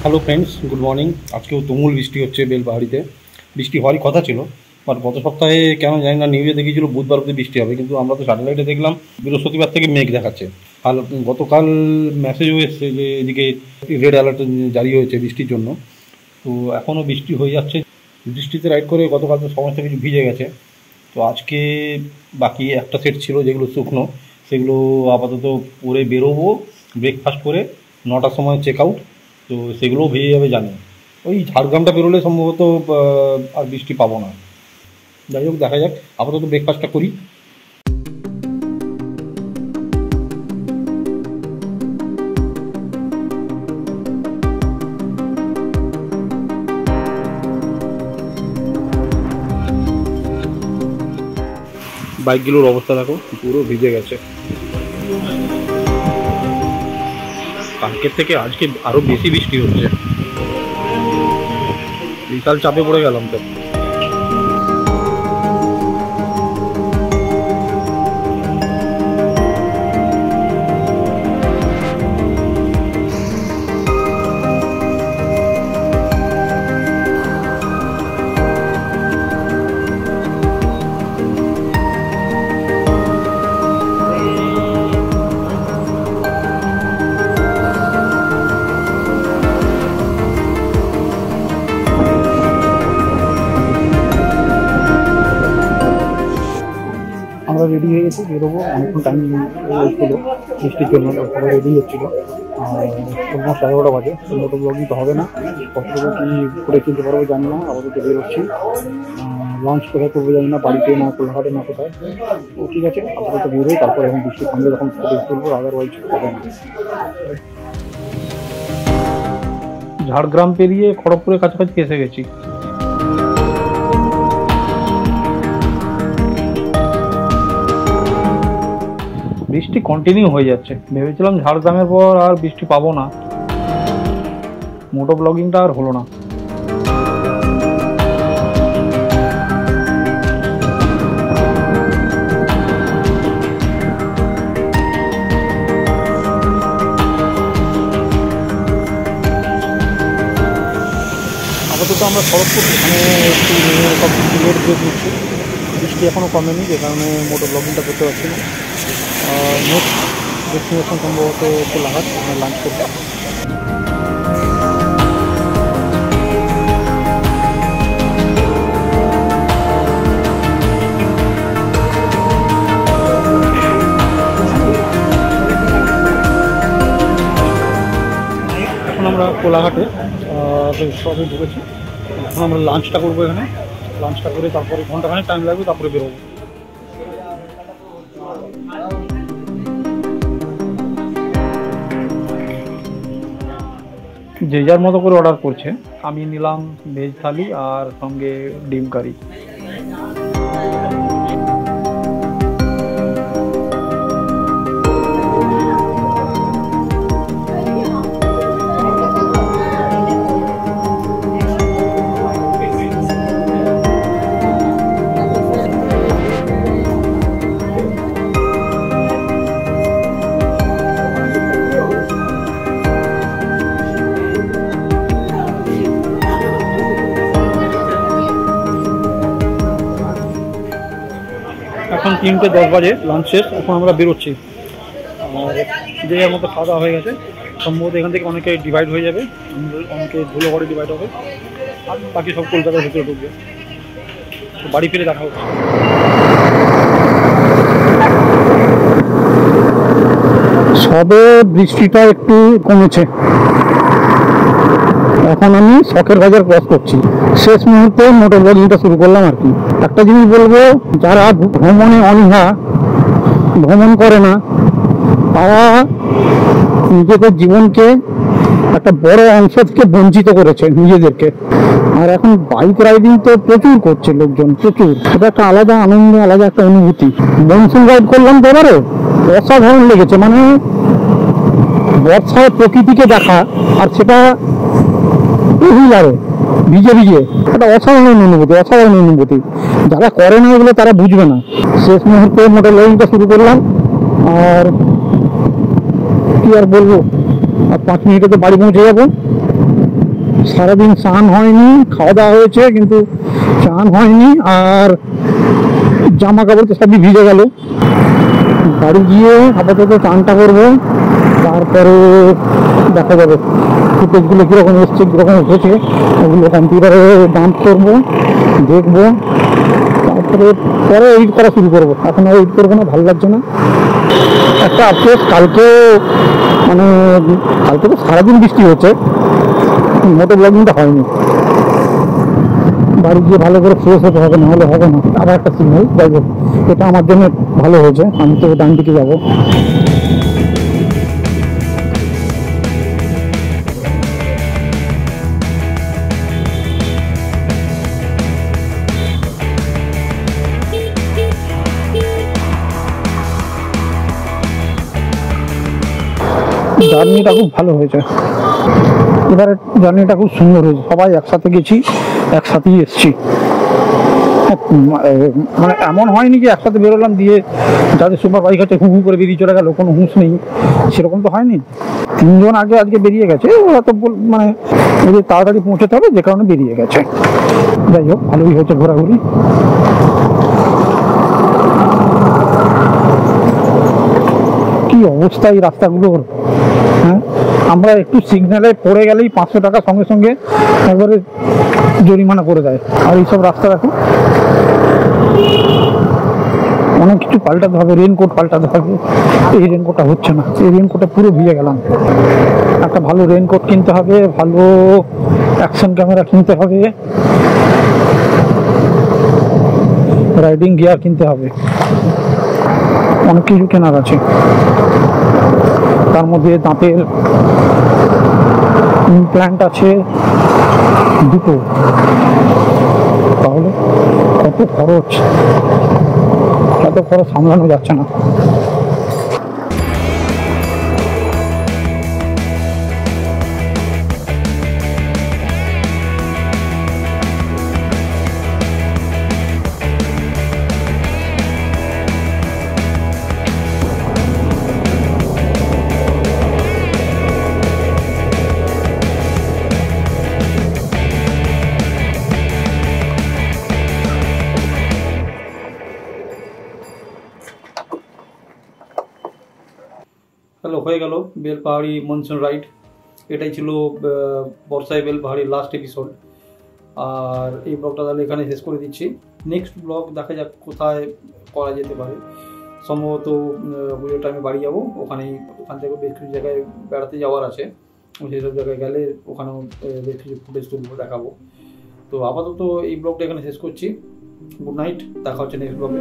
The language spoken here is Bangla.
Hello friends, good morning. আজকেও তুমুল বৃষ্টি হচ্ছে বেলপাহাড়িতে। বৃষ্টি হওয়ারই কথা ছিল, বাট গত সপ্তাহে কেন জানি না নিউজে দেখিয়েছিল বুধবার অবধি বৃষ্টি হবে, কিন্তু আমরা তো স্যাটেলাইটে দেখলাম বৃহস্পতিবার থেকে মেঘ দেখাচ্ছে। আর গতকাল মেসেজও এসছে যে এদিকে রেড অ্যালার্ট জারি হয়েছে বৃষ্টির জন্য। তো এখনও বৃষ্টি হয়ে যাচ্ছে। বৃষ্টিতে রাইড করে গতকাল তো সমস্ত কিছু ভিজে গেছে। তো আজকে বাকি একটা সেট ছিল যেগুলো শুকনো, সেগুলো আপাতত পরে বেরোবো ব্রেকফাস্ট করে। 9টার সময় চেক আউট। তো সেগুলোও ভেজে যাবে জানি। ওই ঝাড়গ্রামটা বেরোলে সম্ভবত আর বৃষ্টি পাবো না। যাই হোক, দেখা যাক, আপাতত ব্রেকফাস্টটা করি। বাইকগুলোর অবস্থা দেখো, পুরো ভিজে গেছে। কালকের থেকে আজকে আরো বেশি বৃষ্টি হচ্ছে। বিশাল চাপে পড়ে গেলাম তো। আমরা রেডি হয়ে গেছি, বেরোবো। অনেকক্ষণ টাইম ছিল বৃষ্টির জন্য, সবাই রেডি হচ্ছিলো। অলমোস্ট 11টা বাজে। মোটো ব্লগিং তো হবে না, কতটুকু কী করে কিনতে পারবো জানি না। আপাতত বেরোচ্ছি। লঞ্চ কোথায় করবো জানি না, বাড়িতে না কোলাঘাটে না কোথায়। তো ঠিক আছে, আপাতত বেরোই, তারপরে এখন বৃষ্টি থামলে তখন ফটো তুলবো, আদারওয়াইজ হবে না। ঝাড়গ্রাম পেরিয়ে খড়গপুরের কাছাকাছি এসে গেছি। বৃষ্টি কন্টিনিউ হয়ে যাচ্ছে। ভেবেছিলাম ঝাড়গ্রামের পর আর বৃষ্টি পাবো না, মোটো ব্লগিংটা আর হলো না। আপাতত আমরা খড়গপুর, এখানে একটু সব কিছু লোড দিয়ে দিচ্ছি। বৃষ্টি এখনও কমেনি, যে কারণে মোটো ব্লগিংটা করতে পারছি না। নেক্সট ডেস্টিনেশন সম্ভবত কোলাঘাট, ওখানে লাঞ্চ করতে। এখন আমরা কোলাঘাটে সবে ঢুকেছি। এখন আমরা লাঞ্চটা করবো এখানে। লাঞ্চটা করে তারপরে ঘন্টাখানেক টাইম লাগবে, তারপরে বেরোবো। যে যার মতো করে অর্ডার করছে। আমি নিলাম ভেজ থালি আর সঙ্গে ডিম কারি। এখন 3:10 বাজে, লাঞ্চ শেষ। এখন আমরা বেরোচ্ছি। আর যে যার মতো খাওয়া দাওয়া হয়ে গেছে। সম্ভবত এখান থেকে অনেকে ডিভাইড হয়ে যাবে, অনেকে ধুলোগড়ে ডিভাইড হবে, আর বাকি সব কলকাতার ভিতরে ঢুকবে। তো বাড়ি ফিরে দেখা হচ্ছে। সবে বৃষ্টিটা একটু কমেছে। এখন আমি শখের বাজার ক্রস করছি। শেষ মুহূর্তে মোটর ব্লগিংটা শুরু করলাম আর কি। একটা জিনিস বলবো, যারা ভ্রমণে অনীহা, ভ্রমণ করে না, তারা নিজেদের জীবনকে একটা বড় অংশ থেকে বঞ্চিত করেছে নিজেদেরকে। আর এখন বাইক রাইডিং তো প্রচুর করছে লোকজন, প্রচুর। এটা একটা আলাদা আনন্দ, আলাদা একটা অনুভূতি। মনসুন রাইড করলাম তো এবারে, অসাধারণ লেগেছে। মানে বর্ষায় প্রকৃতিকে দেখা, আর সেটা হুইলারে ভিজে ভিজে, একটা অসাধারণ অনুভূতি, অসাধারণ অনুভূতি। যারা করে না এগুলো তারা বুঝবে না। শেষ মুহূর্তে মোটর ব্লগিংটা শুরু করলাম। আর কি আর বলবো, আর 5 মিনিটে তো বাড়ি পৌঁছে যাবো। সারাদিন স্নান হয়নি, খাওয়া দাওয়া হয়েছে কিন্তু স্নান হয়নি, আর জামা কাপড় তো সবই ভিজে গেল। বাড়ি গিয়ে আপাতত স্নানটা করবো, তারপরে দেখা যাবে ফুটেজগুলো কীরকম এসছে কীরকম উঠেছে, ওগুলো কম্পিউটারে ডাম্প করবো, দেখবো, তারপরে পরে এডিট করা শুরু করবো। এখন আর এডিট করবো না, ভালো লাগছে না। একটা আফসোস, কালকে তো সারাদিন বৃষ্টি হচ্ছে, মোটো ব্লগিংটা হয়নি। বাড়ি গিয়ে ভালো করে ফ্রেশ হতে হবে, নাহলে হবে না। আবার একটা সিগন্যাল, যাই হোক এটা আমার জন্য ভালো হয়েছে, আমি তো ডান দিকে যাবো। জার্নিটা খুব ভালো হয়েছে, এবারে জার্নিটা খুব সুন্দর হয়েছে। সবাই একসাথে গেছি, একসাথেই এসছি। মানে এমন হয়নি যে একসাথে বেরোলাম দিয়ে যাদের সুপার বাইক আছে হু হু করে বেরিয়ে চলে গেল, কোনো হুঁশ নেই, সেরকম তো হয়নি। 3 জন আগে আজকে বেরিয়ে গেছে, ওরা তো মানে ওদের তাড়াতাড়ি পৌঁছতে হবে, যে কারণে বেরিয়ে গেছে। যাই হোক, ভালোই হয়েছে ঘোরাঘুরি। কি অবস্থা এই রাস্তাগুলোর! হ্যাঁ, আমরা একটু সিগন্যালে পড়ে গেলেই 500 টাকা সঙ্গে সঙ্গে একবারে জরিমানা করে দেয়। আর এইসব রাস্তা দেখো, অনেক কিছু পাল্টাতে হবে, রেনকোট পাল্টাতে হবে। এই রেনকোটটা হচ্ছে না, এই রেনকোটটা পুরো ভিজে গেলাম। একটা ভালো রেনকোট কিনতে হবে, ভালো অ্যাকশন ক্যামেরা কিনতে হবে, রাইডিং গিয়ার কিনতে হবে, অনেক কিছু কেনার আছে। তার মধ্যে দাঁতের ইমপ্ল্যান্ট আছে 2টো, তাহলে কত খরচ, এত খরচ সামলানো যাচ্ছে না। হ্যালো, হয়ে গেল বেলপাহাড়ি মনসুন রাইড। এটাই ছিল বর্ষায় বেলপাহাড়ির লাস্ট এপিসোড। আর এই ব্লগটা তাহলে এখানে শেষ করে দিচ্ছি। নেক্সট ব্লগ দেখা যাক কোথায় করা যেতে পারে। সম্ভবত পুজোর টাইমে বাড়ি যাবো, ওখান থেকে বেশ কিছু জায়গায় বেড়াতে যাওয়ার আছে, সেসব জায়গায় গেলে ওখানেও বেশ কিছু ফুটেজ তুলবো, দেখাবো। তো আপাতত এই ব্লগটা এখানে শেষ করছি। গুড নাইট, দেখা হচ্ছে নেক্সট ব্লগে।